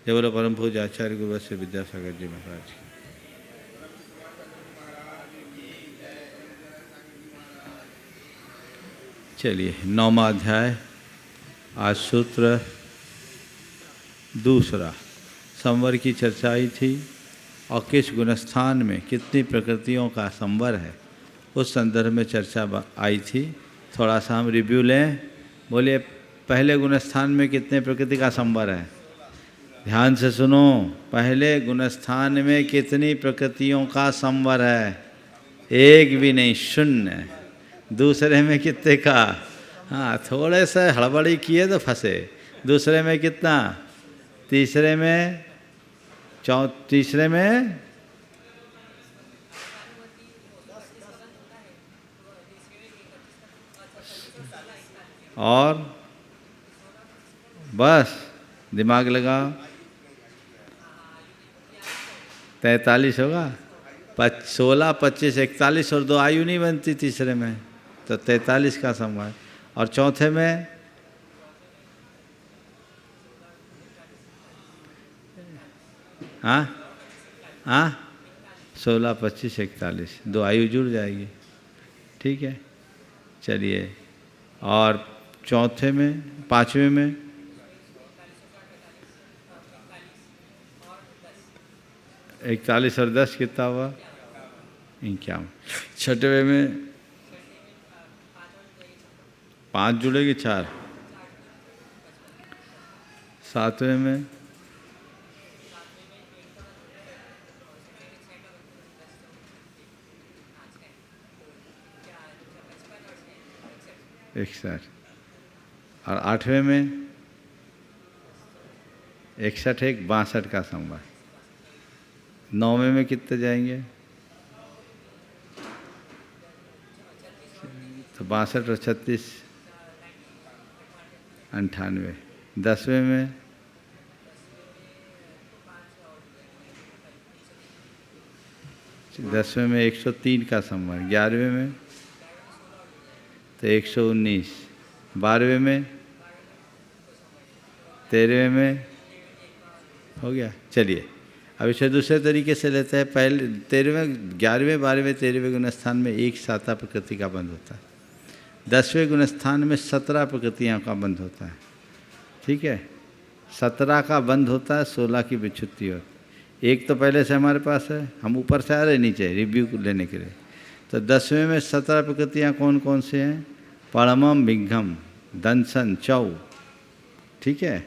जय बोलो परम पूज्य आचार्य गुरु वत्स्य विद्यासागर जी महाराज की। चलिए 9वां अध्याय। आज सूत्र दूसरा। संवर की चर्चा आई थी और किस गुणस्थान में कितनी प्रकृतियों का संवर है उस संदर्भ में चर्चा आई थी। थोड़ा सा हम रिव्यू लें। बोलिए, पहले गुणस्थान में कितने प्रकृति का संवर है? ध्यान से सुनो। पहले गुणस्थान में कितनी प्रकृतियों का संवर है? एक भी नहीं, शून्य। दूसरे में कितने का? हाँ, थोड़े से हड़बड़ी किए तो फंसे। दूसरे में कितना? तीसरे में तीसरे में और बस दिमाग लगाओ। 43 होगा। 16, 25, 41 और 2 आयु नहीं बनती तीसरे में, तो 43 का संवाद। और चौथे में हाँ हाँ 16, 25, 41 2 आयु जुड़ जाएगी। ठीक है, चलिए। और चौथे में, पांचवें में 41 और 10 कितना हुआ? 51। छठवें में 5 जुड़ेगी, 4। सातवें में 61। और आठवें में 61, 62 का संवाद। 9वें में कितने जाएंगे? तो 62 और 36 98। 10वें में 103 का संवाद। 11वें में तो 119। 12वें में 13वें में हो गया। चलिए, अब इसे दूसरे तरीके से लेते हैं। पहले 13वें, 11वें, 12वें, 13वें गुणस्थान में एक साता प्रकृति का बंध होता है। 10वें गुणस्थान में 17 प्रकृतियों का बंध होता है। ठीक है, 17 का बंध होता है, 16 की विच्छुत्ति होती है। एक तो पहले से हमारे पास है, हम ऊपर से आ रहे नीचे रिव्यू लेने के लिए। तो 10वें में 17 प्रकृतियाँ कौन कौन से हैं? परमम, बिघ्घम, दंसन, चौ। ठीक है,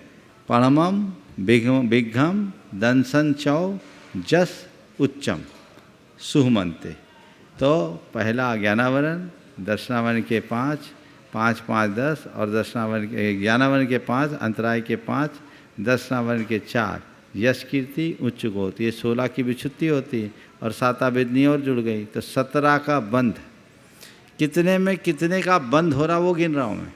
परमम, बिघ्घम, दंसन, चौ, जस, उच्चम, सुहमंते। तो पहला ज्ञानावरण, दर्शनावरण के 5, 5, 5, 10 और दर्शनावरण के ज्ञानावरण के 5, अंतराय के 5, दर्शनावरण के 4, यश, कीर्ति, उच्च गोत। ये 16 की विच्छुत्ति होती है और साता वेदनी और जुड़ गई, तो 17 का बंध। कितने में कितने का बंध हो रहा वो गिन रहा हूँ मैं।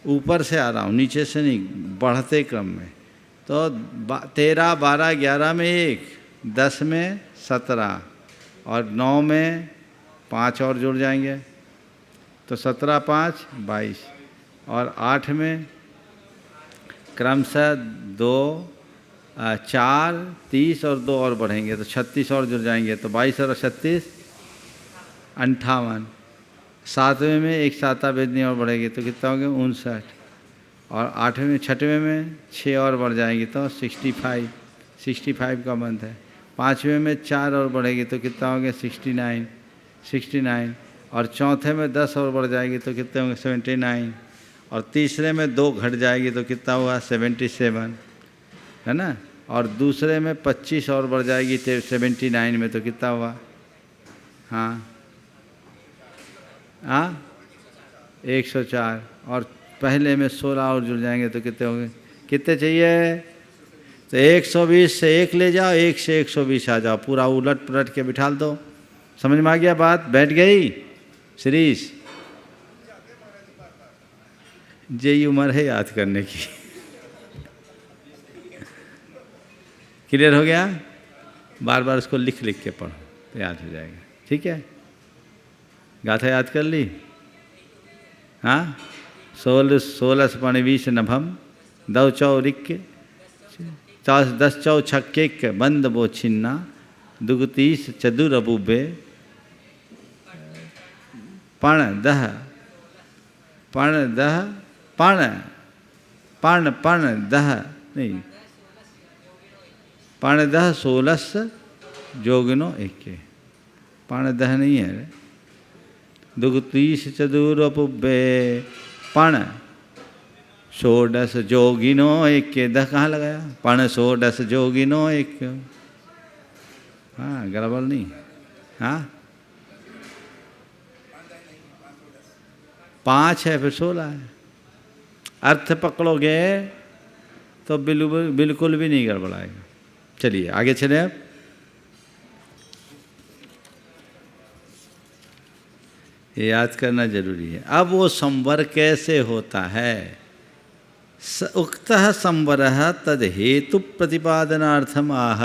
ऊपर से आ रहा हूँ, नीचे से नहीं, बढ़ते क्रम में। तो 13, 12, 11 में 1, 10 में 17 और 9 में 5 और जुड़ जाएंगे, तो 17, 5, 22। और 8 में क्रमशः 2, 4, 30 और 2 और बढ़ेंगे, तो 36 और जुड़ जाएंगे, तो 22 और 36 58। 7वें में एक साता वेदनी और बढ़ेगी, तो कितना हो गया? 59। और 8वें, 6वें में 6 और बढ़ जाएंगी, तो 65 का बंध है। 5वें में 4 और बढ़ेगी, तो कितना हो गया? 69। और चौथे में 10 और बढ़ जाएगी, तो कितने होंगे? 79। और तीसरे में 2 घट जाएगी, तो कितना हुआ? 77, है ना। और दूसरे में 25 और बढ़ जाएगी 79 में, तो कितना हुआ? हाँ 104। और पहले में 16 और जुड़ जाएंगे, तो कितने होंगे? कितने चाहिए? तो 120 से 1 ले जाओ, 1 से 120 आ जाओ, पूरा उलट पलट के बिठा दो। समझ में आ गया बात? बैठ गई सीरीज? यही उम्र है याद करने की। क्लियर हो गया? बार बार उसको लिख लिख के पढ़ो तो याद हो जाएगा। ठीक है, गाथा याद कर ली? हाँ, 16 16 20 नभम, 2 चौ रिक्के, 10 चौ छक्के बंद वो छिन्ना, दुगतीस चदुर अबुबे, पण दह नहीं, पण दह 16 जोगिनो एके, पण दह नहीं है, दुगतीस चदुर अबुबे, पण 16 जोगिनो एके, दह कहाँ लगाया, पण 16 जोगिनो एक, हाँ गड़बड़ नहीं, हाँ 5 है फिर 16 है, अर्थ पकड़ोगे तो बिल्कुल भी नहीं गड़बड़ाएगा। चलिए आगे चले। अब ये याद करना जरूरी है। अब वो संवर कैसे होता है? उक्तः संवरः तद हेतु प्रतिपादनार्थम आह।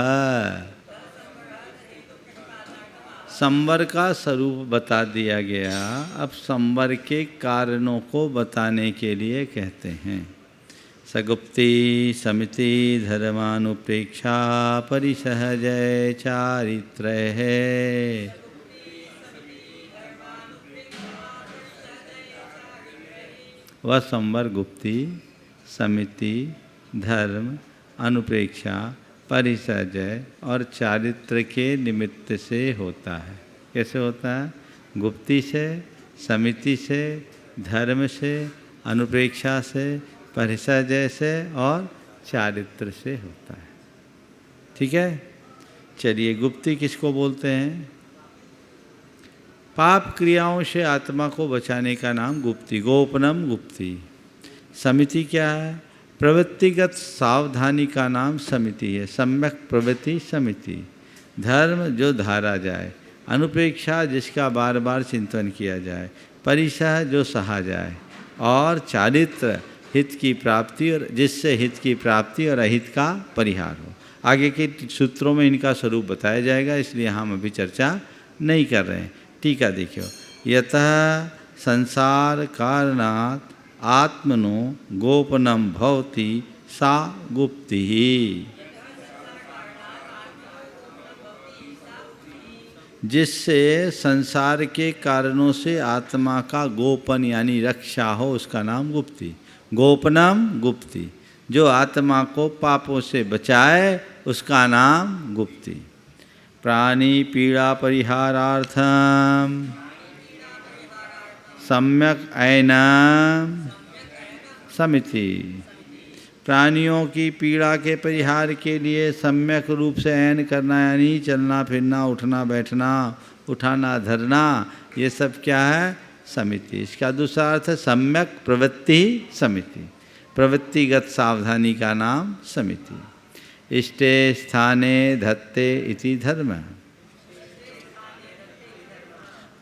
संवर का स्वरूप बता दिया गया, अब संवर के कारणों को बताने के लिए कहते हैं। सगुप्ती समिति धर्मानुप्रेक्षा परिसहजय चारित्र है। वह संवर गुप्ती समिति धर्म अनुप्रेक्षा परिसहजय और चारित्र के निमित्त से होता है। कैसे होता है? गुप्ती से, समिति से, धर्म से, अनुप्रेक्षा से, परिसहजय से और चारित्र से होता है। ठीक है। चलिए, गुप्ती किसको बोलते हैं? पाप क्रियाओं से आत्मा को बचाने का नाम गुप्ती, गोपनम गुप्ती। समिति क्या है? प्रवृत्तिगत सावधानी का नाम समिति है, सम्यक प्रवृत्ति समिति। धर्म जो धारा जाए, अनुप्रेक्षा जिसका बार बार चिंतन किया जाए, परिसह जो सहा जाए, और चारित्र हित की प्राप्ति, और जिससे हित की प्राप्ति और अहित का परिहार हो। आगे के सूत्रों में इनका स्वरूप बताया जाएगा, इसलिए हम अभी चर्चा नहीं कर रहे हैं। टीका देखियो। यतः संसार कारणात् आत्मनो गोपनम भवति सा गुप्ति। जिससे संसार के कारणों से आत्मा का गोपन यानी रक्षा हो, उसका नाम गुप्ति। गोपनम गुप्ति। जो आत्मा को पापों से बचाए, उसका नाम गुप्ति। प्राणी पीड़ा परिहारार्थम सम्यक ऐनम समिति। प्राणियों की पीड़ा के परिहार के लिए सम्यक रूप से ऐन करना, यानी चलना फिरना, उठना बैठना, उठाना धरना, ये सब क्या है? समिति। इसका दूसरा अर्थ है सम्यक प्रवृत्ति समिति। प्रवृत्तिगत सावधानी का नाम समिति। इष्टे स्थाने धत्ते इति धर्म।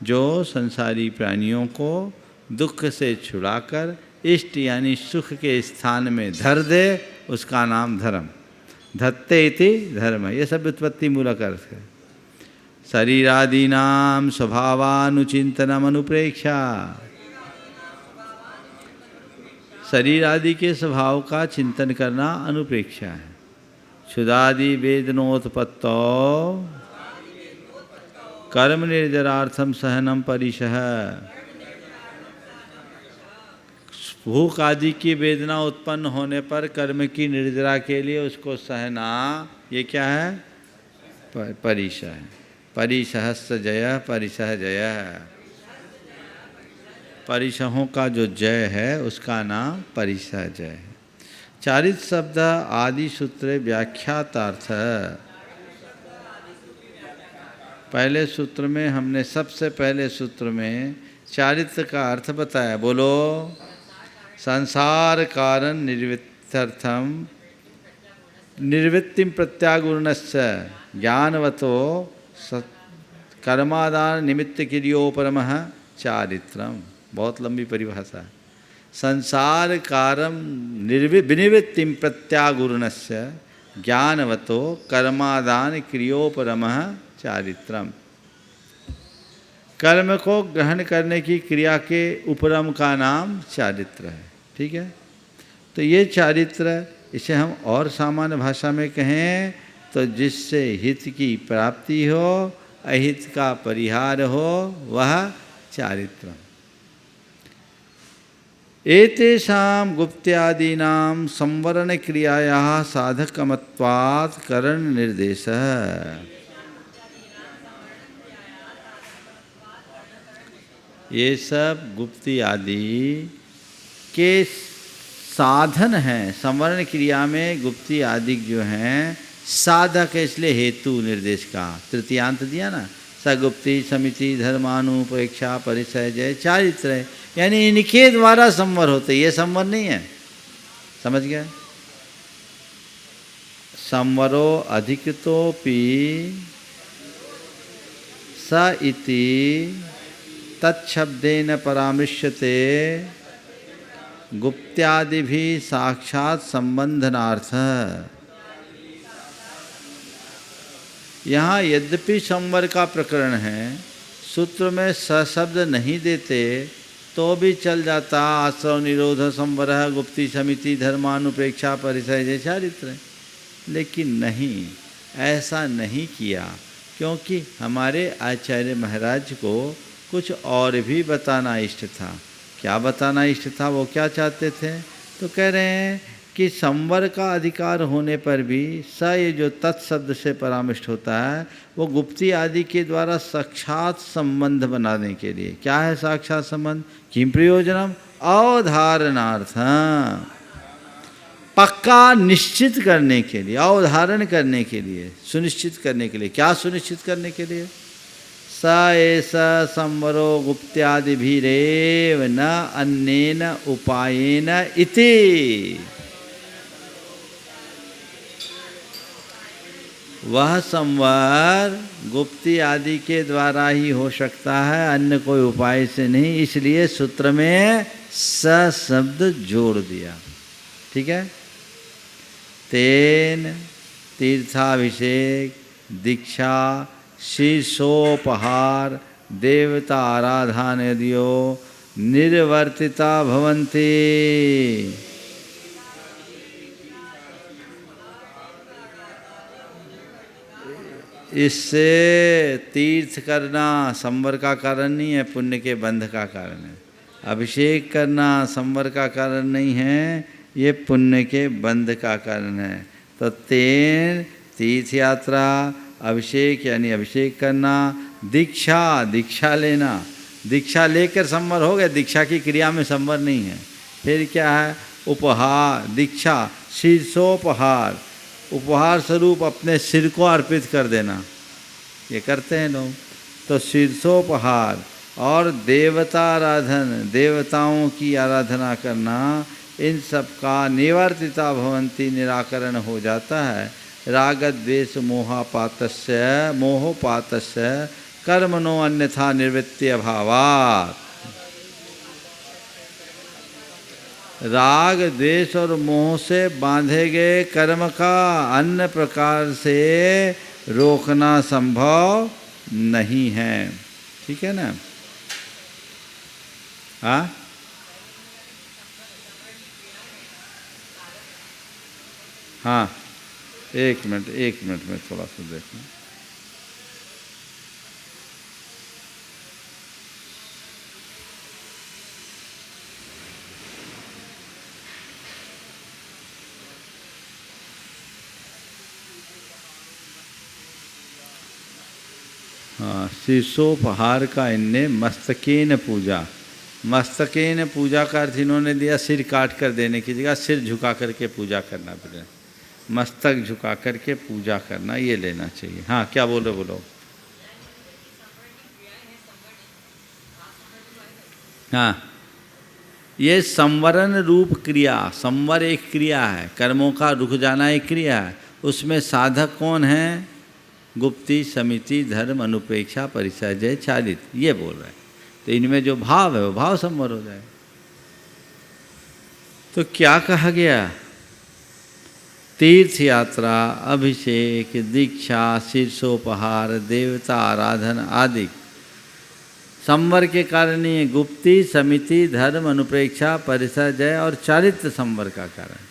जो संसारी प्राणियों को दुख से छुड़ाकर इष्ट यानी सुख के स्थान में धर दे, उसका नाम धर्म। धत्ते इति धर्म, ये सब उत्पत्ति मूलक अर्थ है। शरीरादीनां स्वभावानुचिंतनम अनुप्रेक्षा। शरीर आदि के स्वभाव का चिंतन करना अनुप्रेक्षा है। क्षुदादि वेदनोत्पत्तो कर्म निर्जरार्थम सहनम परिशः। भूख आदि की वेदना उत्पन्न होने पर कर्म की निर्जरा के लिए उसको सहना, ये क्या है? परिशः है। परिशहस्य जय, परिशः जय। परिशहों का जो जय है उसका नाम परिशः जय है। चारित्र शब्द आदि सूत्र व्याख्यातार्थ। पहले सूत्र में हमने, सबसे पहले सूत्र में चारित्र का अर्थ बताया। बोलो। संसार कारण निर्वृत्त्यर्थम निर्वृत्तिम प्रत्यागुणस्य ज्ञानवतो कर्मादान निमित्त क्रियोपरमः चारित्रम। बहुत लंबी परिभाषा है। संसार कारम विनिवृत्तिम प्रत्यागुणस्य ज्ञानवतो कर्मादान क्रियोपरमः चारित्रम। कर्म को ग्रहण करने की क्रिया के उपरम का नाम चारित्र है। ठीक है। तो ये चारित्र इसे हम और सामान्य भाषा में कहें तो जिससे हित की प्राप्ति हो, अहित का परिहार हो, वह चारित्र। एतेषां गुप्त्यादीनां संवरण क्रियायाः साधकमत्वात् करण निर्देशः। ये सब गुप्ती आदि के साधन हैं। संवरण क्रिया में गुप्ती आदि जो हैं साधक है, इसलिए हेतु निर्देश का तृतीयांत दिया ना, सगुप्ती समिति धर्मानुपेक्षा परिचय जय चारित्र है, यानी इनके द्वारा संवर होते, ये संवर नहीं है। समझ गए? संवरो अधिकतोपि स इति तत्शब्देन परामृश्यते गुप्त्यादिभिः साक्षात संबंधनार्थ। यहाँ यद्यपि संवर का प्रकरण है, सूत्र में सशब्द नहीं देते तो भी चल जाता। आश्रव निरोध संवर गुप्ती समिति धर्मानुपेक्षा परिचय जय चारित्र, लेकिन नहीं, ऐसा नहीं किया, क्योंकि हमारे आचार्य महाराज को कुछ और भी बताना इष्ट था। क्या बताना इष्ट था, वो क्या चाहते थे? तो कह रहे हैं कि संवर का अधिकार होने पर भी स, ये जो तत्शब्द से परामृष्ट होता है, वो गुप्ती आदि के द्वारा साक्षात संबंध बनाने के लिए। क्या है साक्षात संबंध? किम प्रयोजनम? अवधारणार्थ, पक्का निश्चित करने के लिए, अवधारण करने के लिए, सुनिश्चित करने के लिए। क्या सुनिश्चित करने के लिए? स एष संवरो गुप्त्यादिभिरेव न अन्येन उपायेन इति। वह संवर गुप्ती आदि के द्वारा ही हो सकता है, अन्य कोई उपाय से नहीं, इसलिए सूत्र में स शब्द जोड़ दिया। ठीक है? तेन तीर्थाभिषेक, दीक्षा, शीर्षोपहार, देवता आराधनादियो निर्वर्तिता भवन्ति। इससे तीर्थ करना संवर का कारण नहीं है, पुण्य के बंध का कारण है। अभिषेक करना संवर का कारण नहीं है, ये पुण्य के बंध का कारण है। तो तेन तीर्थ यात्रा, अभिषेक यानी अभिषेक करना, दीक्षा, दीक्षा लेना, दीक्षा लेकर संवर हो गया, दीक्षा की क्रिया में संवर नहीं है। फिर क्या है? उपहार, दीक्षा, शीर्षोपहार, उपहार स्वरूप अपने सिर को अर्पित कर देना, ये करते हैं लोग। तो शीर्षोपहार और देवता आराधन, देवताओं की आराधना करना, इन सब का निवर्तिता भवन्ति, निराकरण हो जाता है। राग द्वेष मोहोपातस्य कर्मणो अन्यथा निवृत्ति अभावात्। राग द्वेष और मोह से बांधे गए कर्म का अन्य प्रकार से रोकना संभव नहीं है। ठीक है ना? हाँ, हाँ, एक मिनट में थोड़ा सा देखना। हाँ, शीर्षोपहार का इनने मस्तकेन पूजा, मस्तकेन पूजा का अर्थ इन्होंने दिया सिर काट कर देने की जगह सिर झुका करके पूजा करना पड़े, मस्तक झुका करके पूजा करना, ये लेना चाहिए। हाँ, क्या बोलो? हाँ, ये संवरण रूप क्रिया, संवर एक क्रिया है, कर्मों का रुक जाना एक क्रिया है, उसमें साधक कौन है? गुप्ती, समिति, धर्म, अनुपेक्षा, परिचय जय चालित, ये बोल रहे हैं। तो इनमें जो भाव है वो भाव संवर हो जाए। तो क्या कहा गया? तीर्थ यात्रा, अभिषेक, दीक्षा, शीर्षोपहार, देवता आराधन आदि संवर के कारण ही गुप्ती, समिति, धर्म, अनुपेक्षा, परिचय जय और चारित्र संवर का कारण।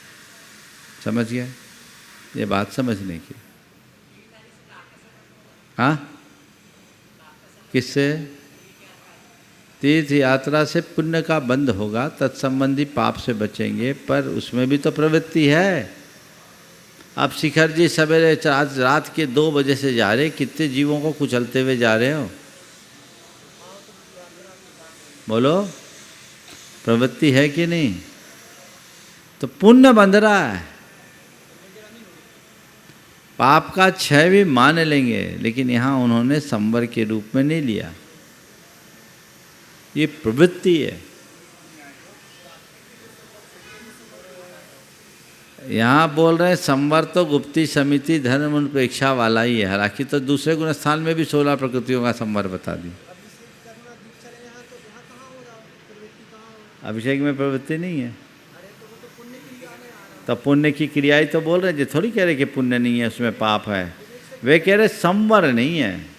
समझ गए? ये बात समझने की। हाँ, किससे? तीर्थ यात्रा से पुण्य का बंध होगा, तत्संबंधी पाप से बचेंगे, पर उसमें भी तो प्रवृत्ति है। आप शिखर जी सवेरे रात के 2 बजे से जा रहे, कितने जीवों को कुचलते हुए जा रहे हो? बोलो, प्रवृत्ति है कि नहीं? तो पुण्य बंध रहा है। पाप का क्षय भी मान लेंगे, लेकिन यहाँ उन्होंने संवर के रूप में नहीं लिया। ये प्रवृत्ति है। यहाँ बोल रहे हैं संवर तो गुप्ती समिति धर्म अनुपेक्षा वाला ही है, हालांकि तो दूसरे गुण स्थान में भी 16 प्रकृतियों का संवर बता दी। अभिषेक में प्रवृत्ति नहीं है, तो पुण्य की क्रिया ही तो बोल रहे हैं। जो थोड़ी कह रहे कि पुण्य नहीं है उसमें पाप है, वे कह रहे संवर नहीं है।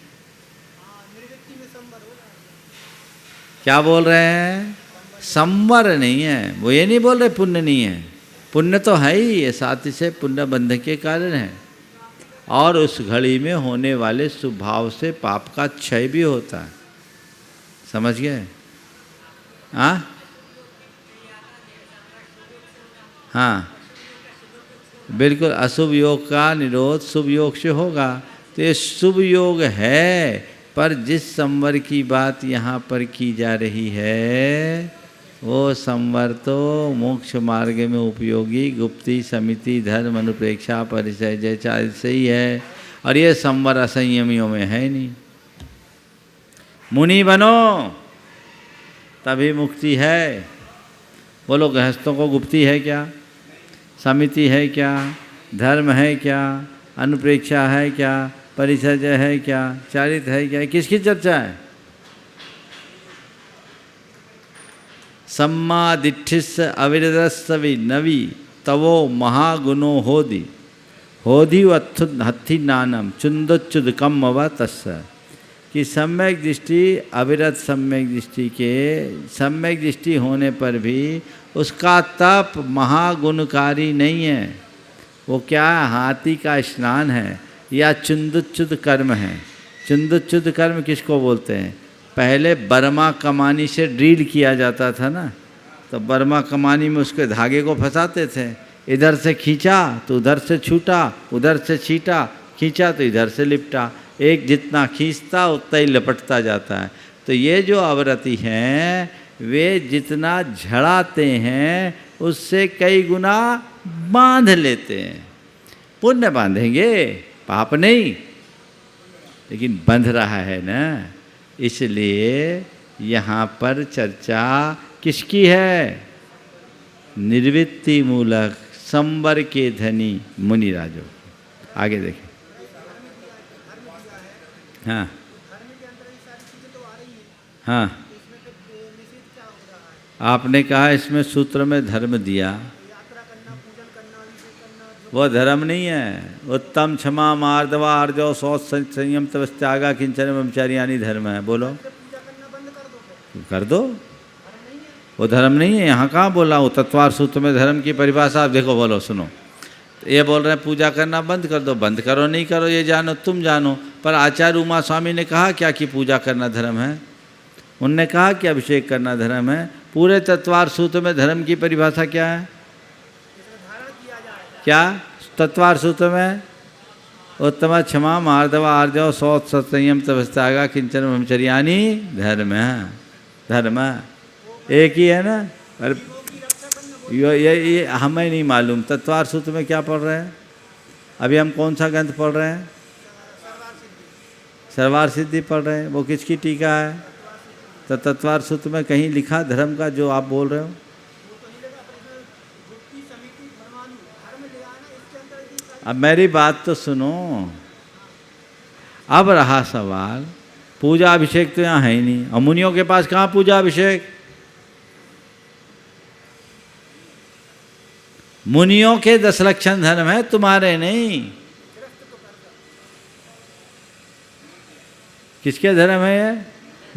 क्या बोल रहे हैं? संवर नहीं है। वो ये नहीं बोल रहे पुण्य नहीं है, पुण्य तो है ही, ये साथ ही से पुण्य बंध के कारण है। और उस घड़ी में होने वाले स्वभाव से पाप का क्षय भी होता है। समझ गए? हाँ हाँ, बिल्कुल। अशुभ योग का निरोध शुभ योग से होगा। तो ये शुभ योग है, पर जिस संवर की बात यहाँ पर की जा रही है वो संवर तो मोक्ष मार्ग में उपयोगी गुप्ती समिति धर्म अनुप्रेक्षा परिचय जय से ही है, और ये संवर असंयमियों में है नहीं। मुनि बनो तभी मुक्ति है। बोलो, गृहस्थों को गुप्ती है क्या? समिति है क्या? धर्म है क्या? अनुप्रेक्षा है क्या? परिचर्य है क्या? चारित है क्या? किसकी चर्चा है? सम्मादिठिस अविरदस्वी नवी तवो महागुणो होदि होदि हत्थि नानम चुंदोच्युद कम व तस्स। कि सम्यक दृष्टि अविरत सम्यक दृष्टि के सम्यक दृष्टि होने पर भी उसका तप महागुणकारी नहीं है। वो क्या? हाथी का स्नान है या चुंदुच्युद कर्म है। चुंदुच्युद कर्म किसको बोलते हैं? पहले बर्मा कमानी से ड्रिल किया जाता था ना, तो बर्मा कमानी में उसके धागे को फंसाते थे। इधर से खींचा तो उधर से छूटा, उधर से छीटा खींचा तो इधर से लिपटा। एक जितना खींचता उतना ही लपटता जाता है। तो ये जो अवरति हैं वे जितना झड़ाते हैं उससे कई गुना बांध लेते हैं। पुण्य बांधेंगे, पाप नहीं, लेकिन बंध रहा है ना। इसलिए यहाँ पर चर्चा किसकी है? निर्वृत्ति मूलक संवर के धनी मुनिराजों। आगे देखें। हाँ हाँ, आपने कहा इसमें सूत्र में धर्म दिया, वो धर्म नहीं है। उत्तम क्षमा मार्दवा आर्जव शौच संयम तपस्यागा किंचन ब्रह्मचारियानी धर्म है। बोलो, कर दो, वो धर्म नहीं है। यहाँ कहाँ बोला? वो तत्वार सूत्र में धर्म की परिभाषा आप देखो। बोलो, सुनो, ये बोल रहे हैं पूजा करना बंद कर दो। बंद करो नहीं करो ये जानो, तुम जानो। पर आचार्य उमा स्वामी ने कहा क्या कि पूजा करना धर्म है? उनने कहा कि अभिषेक करना धर्म है। पूरे तत्वार सूत्र में धर्म की परिभाषा क्या है? क्या तत्वार सूत्र में? उत्तम क्षमा मार्दवा आर्जव शौच संयम तपस्यागा किंचन ब्रह्मचर्यानी धर्म है। धर्म एक ही है ना। पर ये हमें नहीं मालूम तत्वार सूत्र में क्या पढ़ रहे हैं। अभी हम कौन सा ग्रंथ पढ़ रहे हैं? सर्वार सिद्धि पढ़ रहे हैं। वो किसकी टीका है? तो तत्वार सूत्र में कहीं लिखा धर्म का जो आप बोल रहे हो? अब मेरी बात तो सुनो। अब रहा सवाल, पूजा अभिषेक तो यहाँ है ही नहीं। और मुनियों के पास कहाँ पूजा अभिषेक? मुनियों के 10 लक्षण धर्म है, तुम्हारे नहीं। किसके धर्म है ये?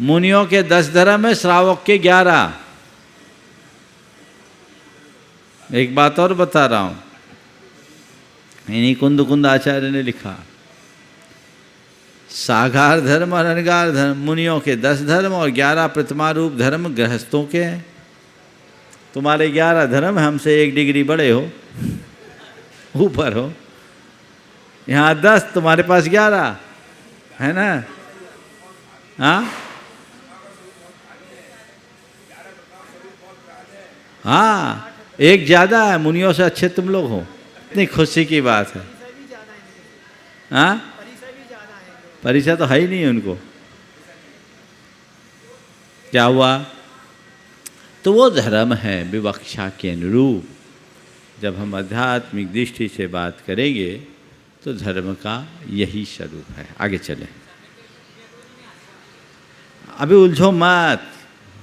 मुनियों के 10 धर्म है, श्रावक के 11। एक बात और बता रहा हूं, इन्हीं कुंद आचार्य ने लिखा, सागार धर्म और अनगार धर्म मुनियों के 10 धर्म और 11 प्रतिमा रूप धर्म गृहस्थों के हैं। तुम्हारे 11 धर्म, हमसे 1 डिग्री बड़े हो, ऊपर हो। यहाँ 10, तुम्हारे पास 11 है ना। हाँ हाँ, एक ज़्यादा है, मुनियों से अच्छे तुम लोग हो, इतनी खुशी की बात है। हाँ, परिचय तो है ही नहीं उनको। क्या हुआ? तो वो धर्म है विवक्षा के अनुरूप। जब हम आध्यात्मिक दृष्टि से बात करेंगे तो धर्म का यही स्वरूप है। आगे चलें, अभी उलझो मत।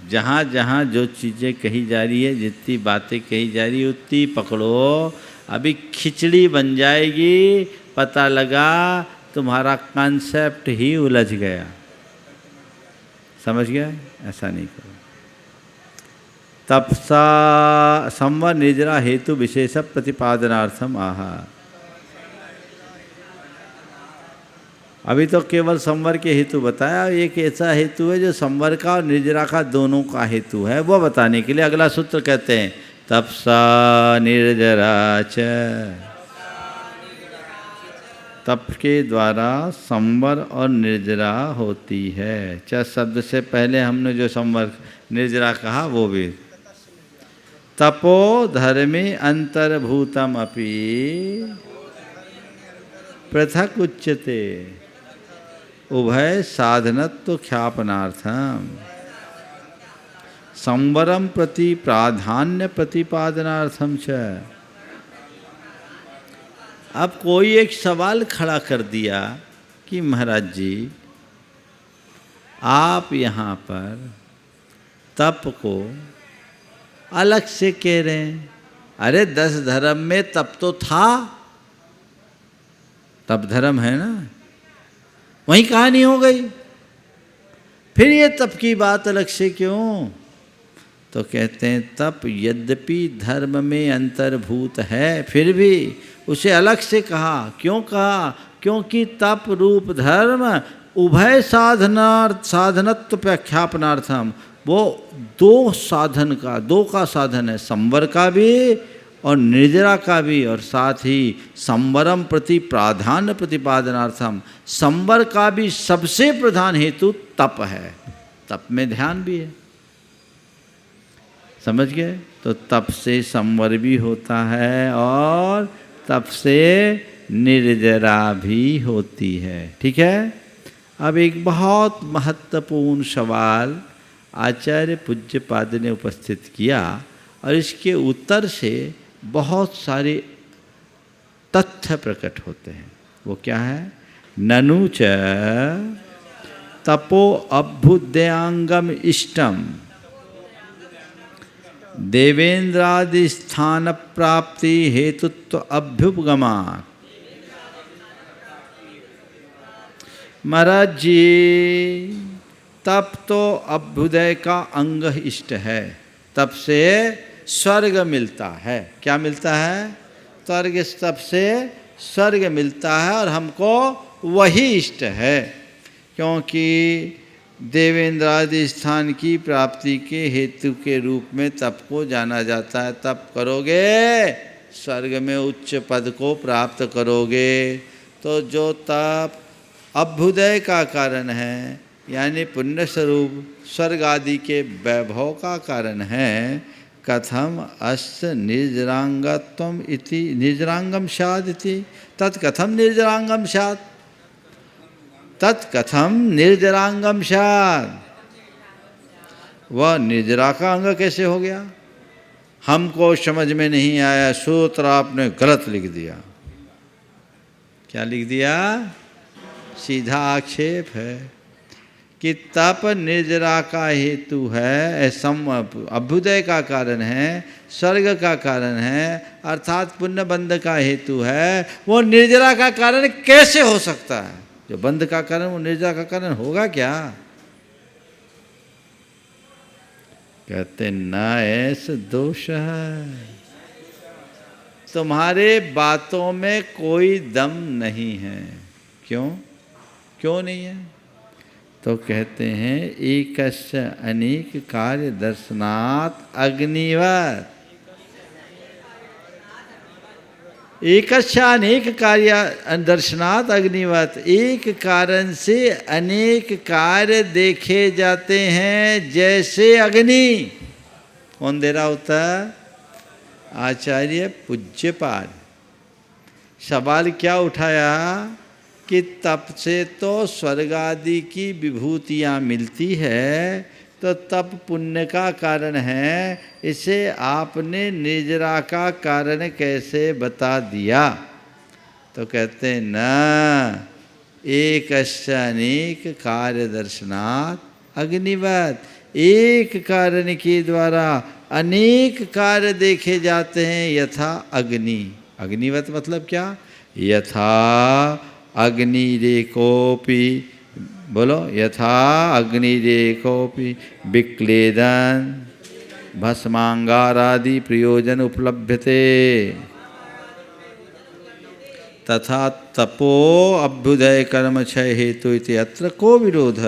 जहाँ जहाँ जो चीज़ें कही जा रही है, जितनी बातें कही जा रही है उतनी पकड़ो। अभी खिचड़ी बन जाएगी, पता लगा तुम्हारा कॉन्सेप्ट ही उलझ गया। समझ गया? ऐसा नहीं करो। तपसा संवर निर्जरा हेतु विशेष प्रतिपादनार्थम आहा। अभी तो केवल संवर के हेतु बताया, एक ऐसा हेतु है जो संवर का और निर्जरा का दोनों का हेतु है, वो बताने के लिए अगला सूत्र कहते हैं तपसा निर्जरा च। तप के द्वारा संवर और निर्जरा होती है। च शब्द से पहले हमने जो संवर निर्जरा कहा वो भी। तपो धर्मे अंतर्भूतम अपि पृथक उच्यते उभय साधनत्व ख्यापनार्थम संवरम प्रति प्राधान्य प्रतिपादनार्थम च। अब कोई एक सवाल खड़ा कर दिया कि महाराज जी, आप यहाँ पर तप को अलग से कह रहे हैं। अरे 10 धर्म में तप तो था, तप धर्म है ना, वहीं कहानी हो गई, फिर ये तप की बात अलग से क्यों? तो कहते हैं तप यद्यपि धर्म में अंतर्भूत है, फिर भी उसे अलग से कहा। क्यों कहा? क्योंकि तप रूप धर्म उभय साधनत्व प्रख्यापनार्थम, वो 2 साधन का, 2 का साधन है, संवर का भी और निर्जरा का भी, और साथ ही संवरम प्रति प्राधान्य प्रतिपादनार्थम, संवर का भी सबसे प्रधान हेतु तप है, तप में ध्यान भी है। समझ गए? तो तप से संवर भी होता है और तप से निर्जरा भी होती है। ठीक है? अब एक बहुत महत्वपूर्ण सवाल आचार्य पूज्यपाद ने उपस्थित किया और इसके उत्तर से बहुत सारे तथ्य प्रकट होते हैं। वो क्या है? ननु च तपो अभ्युदयांगम इष्टम देवेंद्रादि स्थान प्राप्ति हेतुत्व अभ्युपगमात्। महाराज जी, तप तो अभ्युदय का अंग इष्ट है। तप से स्वर्ग मिलता है। क्या मिलता है? स्वर्ग। तप से स्वर्ग मिलता है और हमको वही इष्ट है, क्योंकि देवेंद्रादि स्थान की प्राप्ति के हेतु के रूप में तप को जाना जाता है। तप करोगे स्वर्ग में उच्च पद को प्राप्त करोगे। तो जो तप अभ्युदय का कारण है, यानी पुण्य स्वरूप स्वर्ग आदि के वैभव का कारण है, कथम अस्य निर्जरांगत्वम इति निर्जरांगम स्यात् इति। तत्कथम निर्जरांगम स्यात्, तत्कथम निर्जरांगम स्यात्। वह निर्जरा का अंग कैसे हो गया? हमको समझ में नहीं आया, सूत्र आपने गलत लिख दिया। क्या लिख दिया? सीधा आक्षेप है कि तप निर्जरा का हेतु है, अभ्युदय का कारण है, स्वर्ग का कारण है, अर्थात पुण्य बंध का हेतु है। वो निर्जरा का कारण कैसे हो सकता है? जो बंध का कारण वो निर्जरा का कारण होगा क्या? कहते न ऐसा दोष है। तुम्हारे बातों में कोई दम नहीं है। क्यों? क्यों नहीं है? तो कहते हैं एकस्य अनेक कार्य दर्शनात् अग्निवत्। एकस्य अनेक कार्य दर्शनात् अग्निवत्, एक कारण से अनेक कार्य देखे जाते हैं जैसे अग्नि। कौन दे रहा होता? आचार्य पूज्यपाद। सवाल क्या उठाया कि तप से तो स्वर्ग आदि की विभूतियाँ मिलती है, तो तप पुण्य का कारण है, इसे आपने निर्जरा का कारण कैसे बता दिया? तो कहते हैं न, एकस्य अनेक कार्य दर्शनात् अग्निवत्, एक कारण के द्वारा अनेक कार्य देखे जाते हैं यथा अग्नि। अग्निवत मतलब क्या? यथा अग्निरेकोपि, बोलो, यथा अग्निरेकोपि विक्लेदन भस्मांगारादि प्रयोजन उपलभ्यते तथा तपो अभ्युदय कर्म क्षय हेतु इति अत्र को विरोध।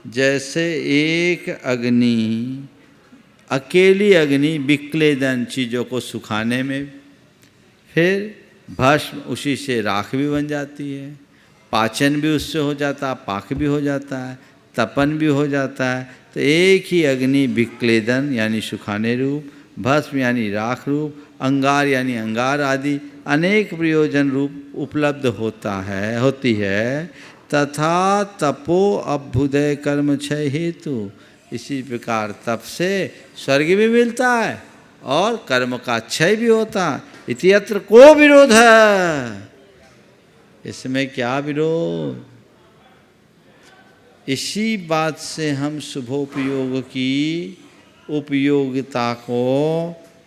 जैसे एक अग्नि, अकेली अग्नि विक्लेदन, चीज़ों को सुखाने में, फिर भस्म, उसी से राख भी बन जाती है, पाचन भी उससे हो जाता है, पाक भी हो जाता है, तपन भी हो जाता है। तो एक ही अग्नि विक्लेदन यानी सुखाने रूप, भस्म यानी राख रूप, अंगार यानी अंगार आदि अनेक प्रयोजन रूप उपलब्ध होती है। तथा तपो अभ्युदय कर्म क्षय हेतु, इसी प्रकार तप से स्वर्ग भी मिलता है और कर्म का क्षय भी होता है। इति अत्र को विरोध है? इसमें क्या विरोध? इसी बात से हम शुभोपयोग की उपयोगिता को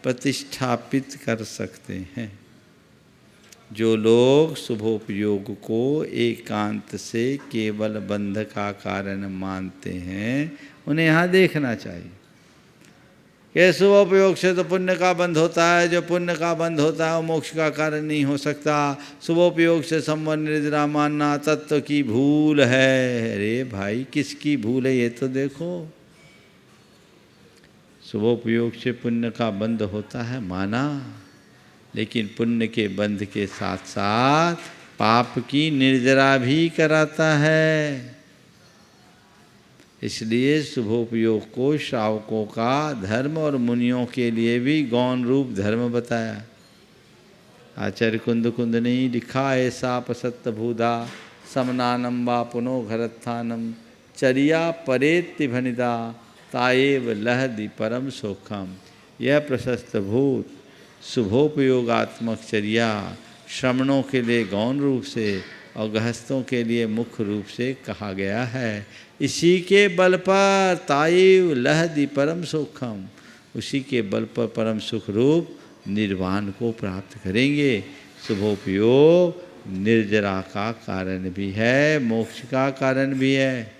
प्रतिष्ठापित कर सकते हैं। जो लोग शुभोपयोग को एकांत से केवल बंध का कारण मानते हैं, उन्हें यहाँ देखना चाहिए कि शुभोपयोग से तो पुण्य का बंध होता है, जो पुण्य का बंध होता है वो मोक्ष का कारण नहीं हो सकता। शुभोपयोग से संबंध निर्जरा मानना तत्व की भूल है। अरे भाई, किसकी भूल है ये तो देखो। शुभोपयोग से पुण्य का बंध होता है माना, लेकिन पुण्य के बंध के साथ साथ पाप की निर्जरा भी कराता है। इसलिए शुभोपयोग को श्रावकों का धर्म और मुनियों के लिए भी गौण रूप धर्म बताया। आचार्य कुंद ने लिखा, ऐसा पसत्त भूदा समनानम वा पुनो घरत्थानम चर्या परेत्ति भनिदा ताएव लहदि परम सोखम। यह प्रशस्त भूत शुभोपयोगात्मक चर्या श्रमणों के लिए गौण रूप से और गृहस्थों के लिए मुख्य रूप से कहा गया है। इसी के बल पर ताइव लहदि परम सुखम, उसी के बल पर परम सुख रूप निर्वाण को प्राप्त करेंगे। शुभोपयोग निर्जरा का कारण भी है, मोक्ष का कारण भी है।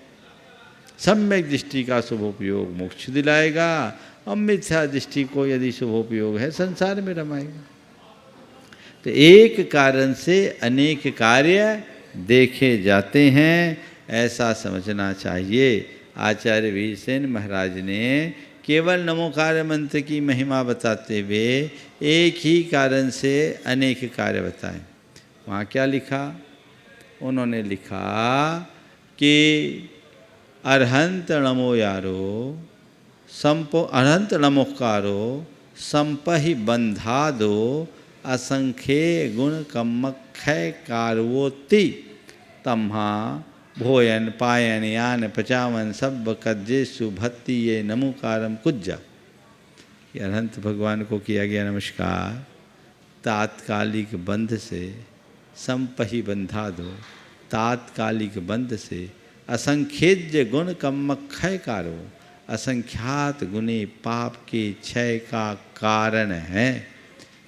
सम्यक दृष्टि का शुभोपयोग मोक्ष दिलाएगा, और मिथ्या दृष्टि को यदि शुभोपयोग है संसार में रमाएगा। तो एक कारण से अनेक कार्य देखे जाते हैं, ऐसा समझना चाहिए। आचार्य वीरसेन महाराज ने केवल नमोकार मंत्र की महिमा बताते हुए एक ही कारण से अनेक कार्य बताए। वहाँ क्या लिखा? उन्होंने लिखा कि अर्हंत नमो यारो अर्हंत नमोकारो संपहि बंधादो असंख्ये गुण कमक्षय कारवोति तम्हा भोयन पायन यान पचावन सब कज्जेसु भक्ति ये नमोकारम कुज्जा। अनंत भगवान को किया गया नमस्कार। तात्कालिक बंध से संपहि बंधा दो, तात्कालिक बंध से असंख्येज्य गुण कमक्षय कारो, असंख्यात गुणे पाप के क्षय का कारण है।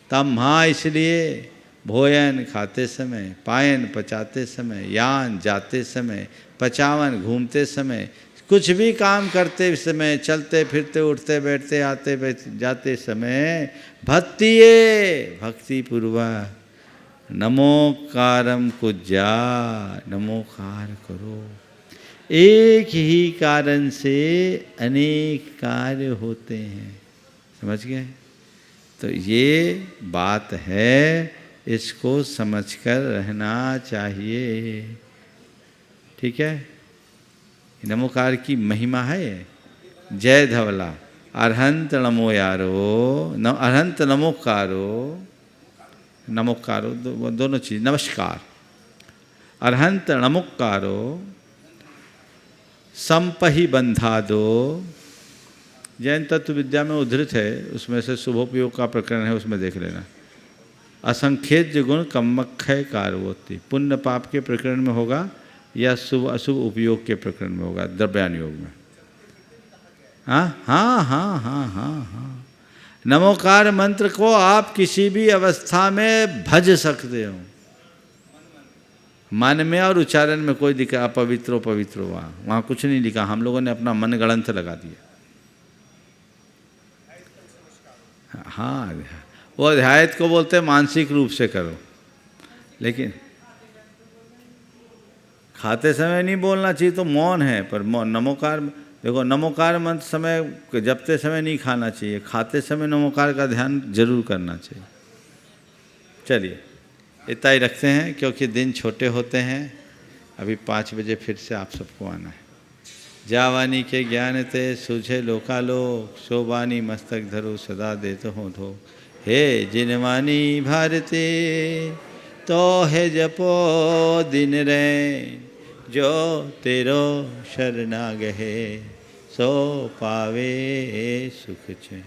तम्हा इसलिए भोजन खाते समय, पायन पचाते समय, यान जाते समय, पचावन घूमते समय, कुछ भी काम करते समय, चलते फिरते, उठते बैठते, आते जाते समय भक्ति पूर्वक नमोकारम कुज्जा, नमोकार करो। एक ही कारण से अनेक कार्य होते हैं, समझ गए? तो ये बात है, इसको समझकर रहना चाहिए, ठीक है? नमोकार की महिमा है। जय धवला, अरहंत नमो यारो, अरहंत नमोकारो, नमोकारो दोनों चीज, नमस्कार। अरहंत नमोकारो संपहि बंधा दो। जैन तत्व विद्या में उद्धृत है, उसमें से शुभोपयोग का प्रकरण है, उसमें देख लेना। असंख्येय गुण कम्मख्य कारवोति, पुण्य पाप के प्रकरण में होगा या शुभ अशुभ उपयोग के प्रकरण में होगा, द्रव्यान योग में। हाँ हाँ हाँ हाँ हाँ हाँ। नमोकार मंत्र को आप किसी भी अवस्था में भज सकते हो, मन में और उच्चारण में कोई दिक्कत, अपवित्रो पवित्रो, वहाँ कुछ नहीं लिखा, हम लोगों ने अपना मन गणंत लगा दिया। हाँ, वो अध्यायत को बोलते हैं मानसिक रूप से करो, लेकिन खाते समय नहीं बोलना चाहिए, तो मौन है। पर नमोकार देखो, नमोकार मंत्र समय जपते समय नहीं खाना चाहिए, खाते समय नमोकार का ध्यान जरूर करना चाहिए। चलिए इतना ही रखते हैं, क्योंकि दिन छोटे होते हैं। अभी 5 बजे फिर से आप सबको आना है। जावानी के ज्ञान ते सूझे लोकालोक, शोभानी मस्तक धरो सदा देते हो धो। हे जिनवानी भारती तो है जपो दिन रे, जो तेरो शरणागहे सो पावे सुख छे।